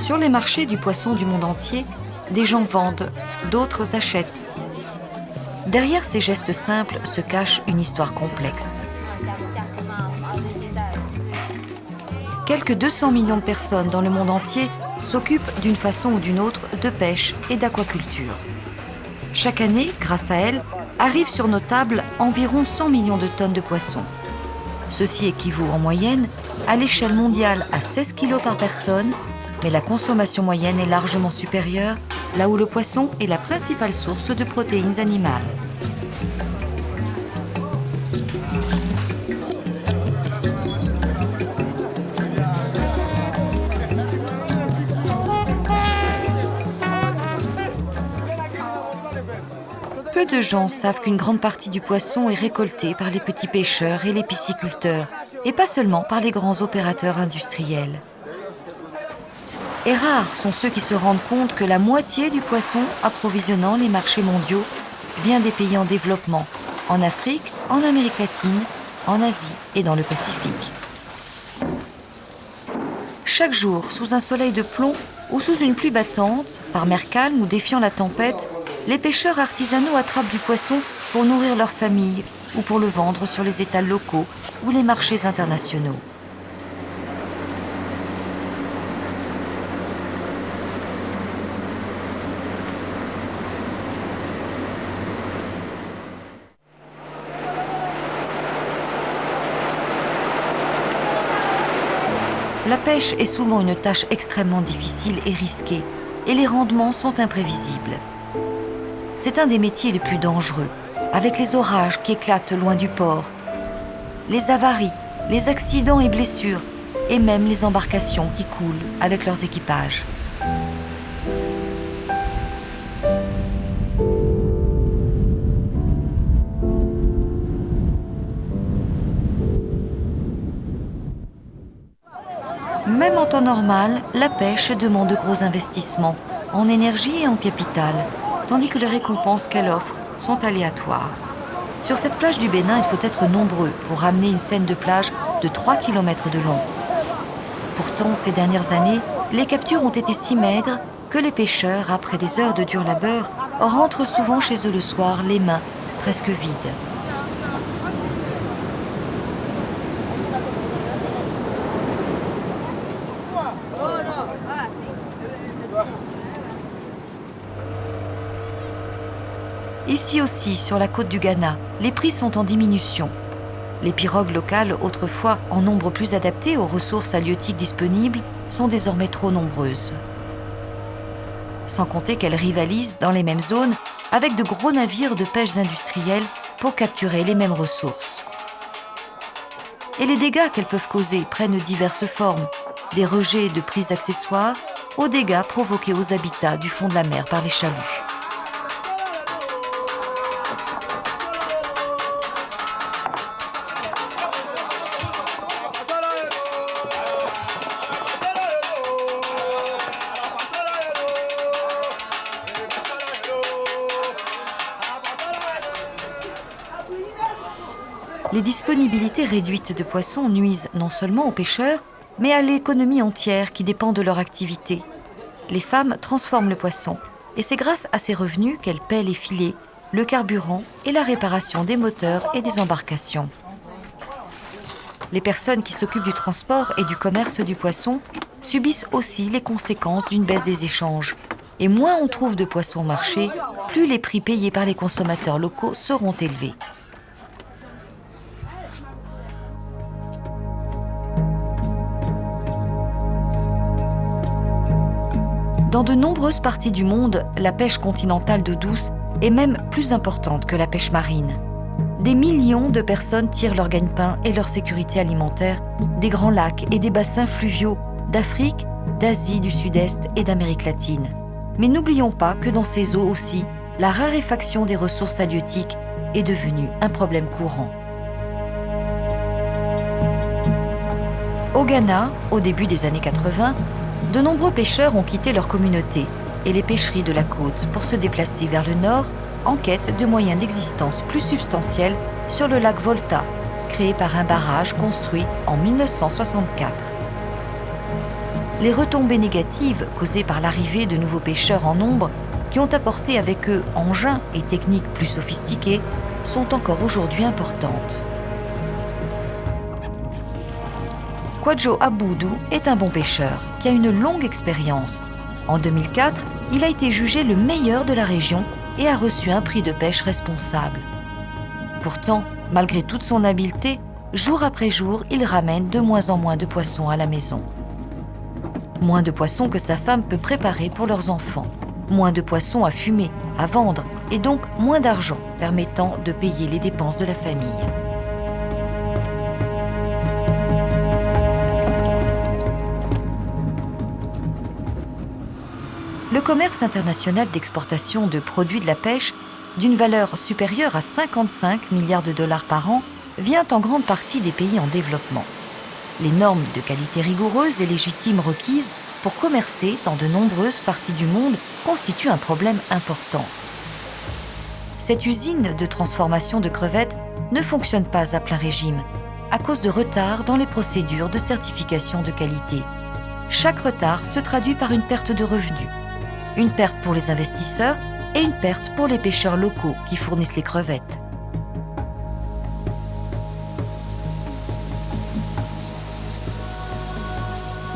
Sur les marchés du poisson du monde entier, des gens vendent, d'autres achètent. Derrière ces gestes simples se cache une histoire complexe. Quelques 200 millions de personnes dans le monde entier s'occupent d'une façon ou d'une autre de pêche et d'aquaculture. Chaque année, grâce à elles, arrivent sur nos tables environ 100 millions de tonnes de poissons. Ceci équivaut en moyenne à l'échelle mondiale à 16 kg par personne, mais la consommation moyenne est largement supérieure, là où le poisson est la principale source de protéines animales. Peu de gens savent qu'une grande partie du poisson est récoltée par les petits pêcheurs et les pisciculteurs, et pas seulement par les grands opérateurs industriels. Et rares sont ceux qui se rendent compte que la moitié du poisson approvisionnant les marchés mondiaux vient des pays en développement, en Afrique, en Amérique latine, en Asie et dans le Pacifique. Chaque jour, sous un soleil de plomb ou sous une pluie battante, par mer calme ou défiant la tempête, les pêcheurs artisanaux attrapent du poisson pour nourrir leur famille ou pour le vendre sur les étals locaux ou les marchés internationaux. La pêche est souvent une tâche extrêmement difficile et risquée, et les rendements sont imprévisibles. C'est un des métiers les plus dangereux, avec les orages qui éclatent loin du port, les avaries, les accidents et blessures, et même les embarcations qui coulent avec leurs équipages. Même en temps normal, la pêche demande de gros investissements, en énergie et en capital, tandis que les récompenses qu'elle offre sont aléatoires. Sur cette plage du Bénin, il faut être nombreux pour ramener une seine de plage de 3 km de long. Pourtant, ces dernières années, les captures ont été si maigres que les pêcheurs, après des heures de dur labeur, rentrent souvent chez eux le soir, les mains presque vides. Ici aussi, sur la côte du Ghana, les prix sont en diminution. Les pirogues locales, autrefois en nombre plus adapté aux ressources halieutiques disponibles, sont désormais trop nombreuses. Sans compter qu'elles rivalisent dans les mêmes zones avec de gros navires de pêche industrielle pour capturer les mêmes ressources. Et les dégâts qu'elles peuvent causer prennent diverses formes, des rejets de prises accessoires aux dégâts provoqués aux habitats du fond de la mer par les chaluts. Les disponibilités réduites de poissons nuisent non seulement aux pêcheurs, mais à l'économie entière qui dépend de leur activité. Les femmes transforment le poisson, et c'est grâce à ces revenus qu'elles paient les filets, le carburant et la réparation des moteurs et des embarcations. Les personnes qui s'occupent du transport et du commerce du poisson subissent aussi les conséquences d'une baisse des échanges. Et moins on trouve de poissons au marché, plus les prix payés par les consommateurs locaux seront élevés. Dans de nombreuses parties du monde, la pêche continentale d'eau douce est même plus importante que la pêche marine. Des millions de personnes tirent leur gagne-pain et leur sécurité alimentaire des grands lacs et des bassins fluviaux d'Afrique, d'Asie du Sud-Est et d'Amérique latine. Mais n'oublions pas que dans ces eaux aussi, la raréfaction des ressources halieutiques est devenue un problème courant. Au Ghana, au début des années 80, de nombreux pêcheurs ont quitté leur communauté et les pêcheries de la côte pour se déplacer vers le nord en quête de moyens d'existence plus substantiels sur le lac Volta, créé par un barrage construit en 1964. les retombées négatives causées par l'arrivée de nouveaux pêcheurs en nombre, qui ont apporté avec eux engins et techniques plus sophistiquées, sont encore aujourd'hui importantes. Kwadjo Aboudou est un bon pêcheur qui a une longue expérience. En 2004, il a été jugé le meilleur de la région et a reçu un prix de pêche responsable. Pourtant, malgré toute son habileté, jour après jour, il ramène de moins en moins de poissons à la maison. Moins de poissons que sa femme peut préparer pour leurs enfants. Moins de poissons à fumer, à vendre, et donc moins d'argent permettant de payer les dépenses de la famille. Le commerce international d'exportation de produits de la pêche, d'une valeur supérieure à 55 milliards de dollars par an, vient en grande partie des pays en développement. Les normes de qualité rigoureuses et légitimes requises pour commercer dans de nombreuses parties du monde constituent un problème important. Cette usine de transformation de crevettes ne fonctionne pas à plein régime, à cause de retards dans les procédures de certification de qualité. Chaque retard se traduit par une perte de revenus. Une perte pour les investisseurs et une perte pour les pêcheurs locaux qui fournissent les crevettes.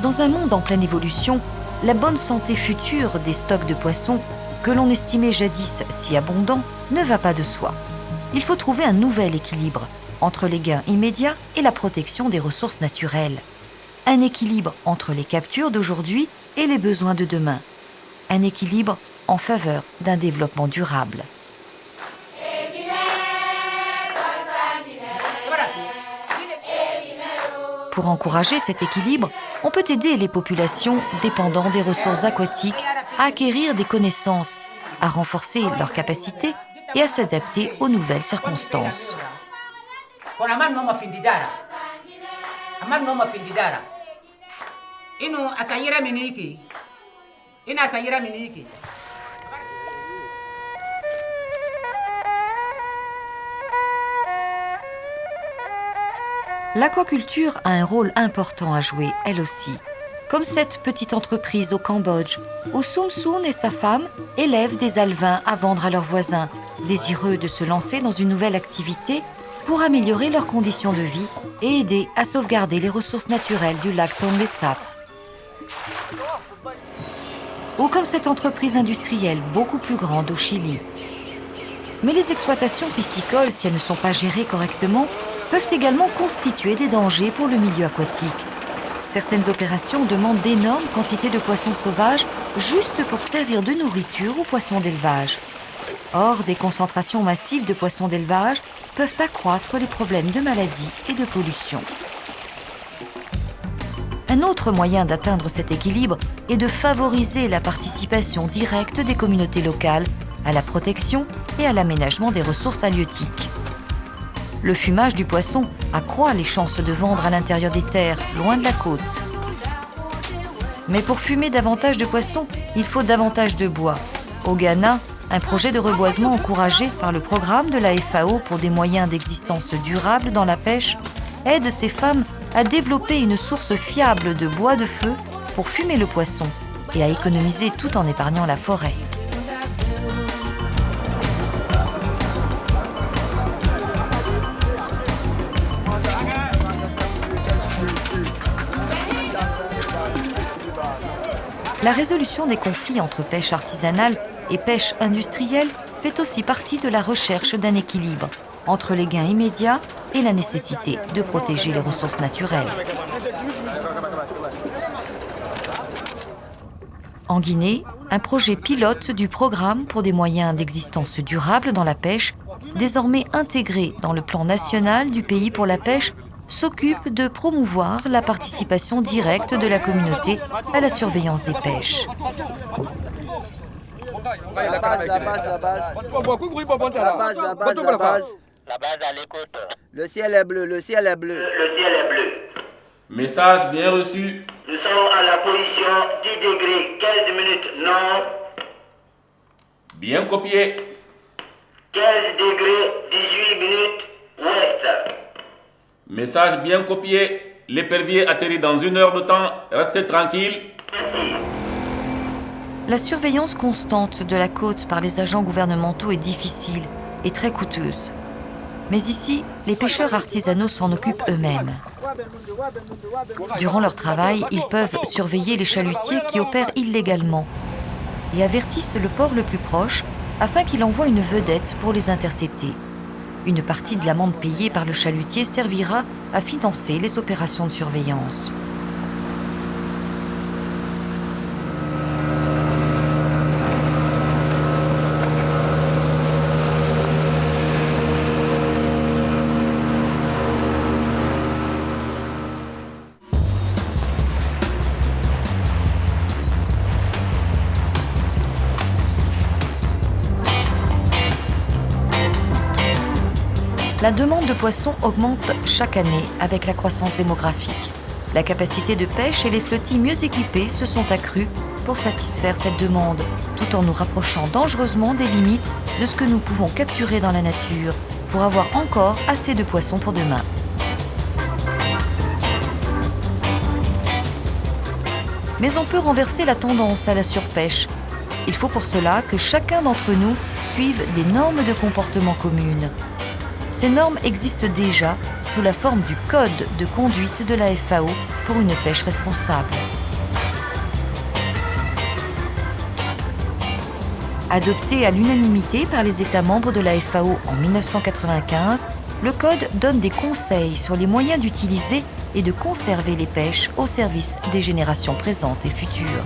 Dans un monde en pleine évolution, la bonne santé future des stocks de poissons, que l'on estimait jadis si abondants, ne va pas de soi. Il faut trouver un nouvel équilibre entre les gains immédiats et la protection des ressources naturelles. Un équilibre entre les captures d'aujourd'hui et les besoins de demain. Un équilibre en faveur d'un développement durable. Pour encourager cet équilibre, on peut aider les populations dépendant des ressources aquatiques à acquérir des connaissances, à renforcer leurs capacités et à s'adapter aux nouvelles circonstances. L'aquaculture a un rôle important à jouer, elle aussi. Comme cette petite entreprise au Cambodge, où Soum Soun et sa femme élèvent des alevins à vendre à leurs voisins, désireux de se lancer dans une nouvelle activité pour améliorer leurs conditions de vie et aider à sauvegarder les ressources naturelles du lac Tonlé Sap. Ou comme cette entreprise industrielle beaucoup plus grande au Chili. Mais les exploitations piscicoles, si elles ne sont pas gérées correctement, peuvent également constituer des dangers pour le milieu aquatique. Certaines opérations demandent d'énormes quantités de poissons sauvages juste pour servir de nourriture aux poissons d'élevage. Or, des concentrations massives de poissons d'élevage peuvent accroître les problèmes de maladies et de pollution. Un autre moyen d'atteindre cet équilibre est de favoriser la participation directe des communautés locales à la protection et à l'aménagement des ressources halieutiques. Le fumage du poisson accroît les chances de vendre à l'intérieur des terres, loin de la côte. Mais pour fumer davantage de poissons, il faut davantage de bois. Au Ghana, un projet de reboisement encouragé par le programme de la FAO pour des moyens d'existence durables dans la pêche aide ces femmes à développer une source fiable de bois de feu pour fumer le poisson et à économiser tout en épargnant la forêt. La résolution des conflits entre pêche artisanale et pêche industrielle fait aussi partie de la recherche d'un équilibre entre les gains immédiats et la nécessité de protéger les ressources naturelles. En Guinée, un projet pilote du programme pour des moyens d'existence durable dans la pêche, désormais intégré dans le plan national du pays pour la pêche, s'occupe de promouvoir la participation directe de la communauté à la surveillance des pêches. La base à l'écoute. Le ciel est bleu, le ciel est bleu. Le ciel est bleu. Message bien reçu. Nous sommes à la position 10 degrés 15 minutes nord. Bien copié. 15 degrés 18 minutes ouest. Message bien copié. L'épervier atterrit dans 1 heure de temps. Restez tranquille. La surveillance constante de la côte par les agents gouvernementaux est difficile et très coûteuse. Mais ici, les pêcheurs artisanaux s'en occupent eux-mêmes. Durant leur travail, ils peuvent surveiller les chalutiers qui opèrent illégalement et avertissent le port le plus proche afin qu'il envoie une vedette pour les intercepter. Une partie de l'amende payée par le chalutier servira à financer les opérations de surveillance. La demande de poissons augmente chaque année avec la croissance démographique. La capacité de pêche et les flottilles mieux équipées se sont accrues pour satisfaire cette demande, tout en nous rapprochant dangereusement des limites de ce que nous pouvons capturer dans la nature pour avoir encore assez de poissons pour demain. Mais on peut renverser la tendance à la surpêche. Il faut pour cela que chacun d'entre nous suive des normes de comportement communes. Ces normes existent déjà sous la forme du Code de conduite de la FAO pour une pêche responsable. Adopté à l'unanimité par les États membres de la FAO en 1995, le Code donne des conseils sur les moyens d'utiliser et de conserver les pêches au service des générations présentes et futures.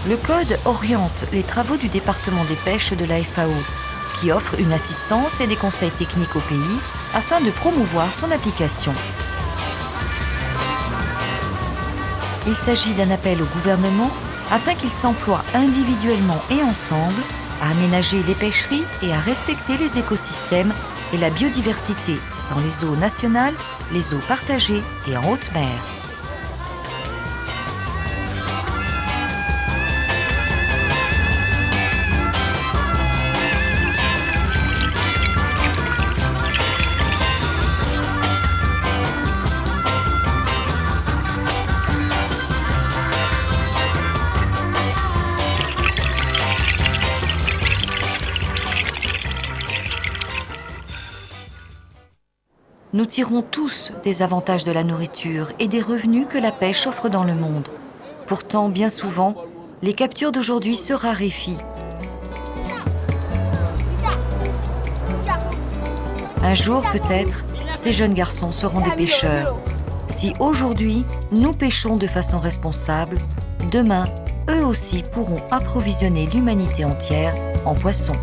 Le Code oriente les travaux du département des pêches de la FAO, qui offre une assistance et des conseils techniques au pays afin de promouvoir son application. Il s'agit d'un appel au gouvernement afin qu'il s'emploie individuellement et ensemble à aménager les pêcheries et à respecter les écosystèmes et la biodiversité dans les eaux nationales, les eaux partagées et en haute mer. Nous tirons tous des avantages de la nourriture et des revenus que la pêche offre dans le monde. Pourtant, bien souvent, les captures d'aujourd'hui se raréfient. Un jour, peut-être, ces jeunes garçons seront des pêcheurs. Si aujourd'hui, nous pêchons de façon responsable, demain, eux aussi pourront approvisionner l'humanité entière en poissons.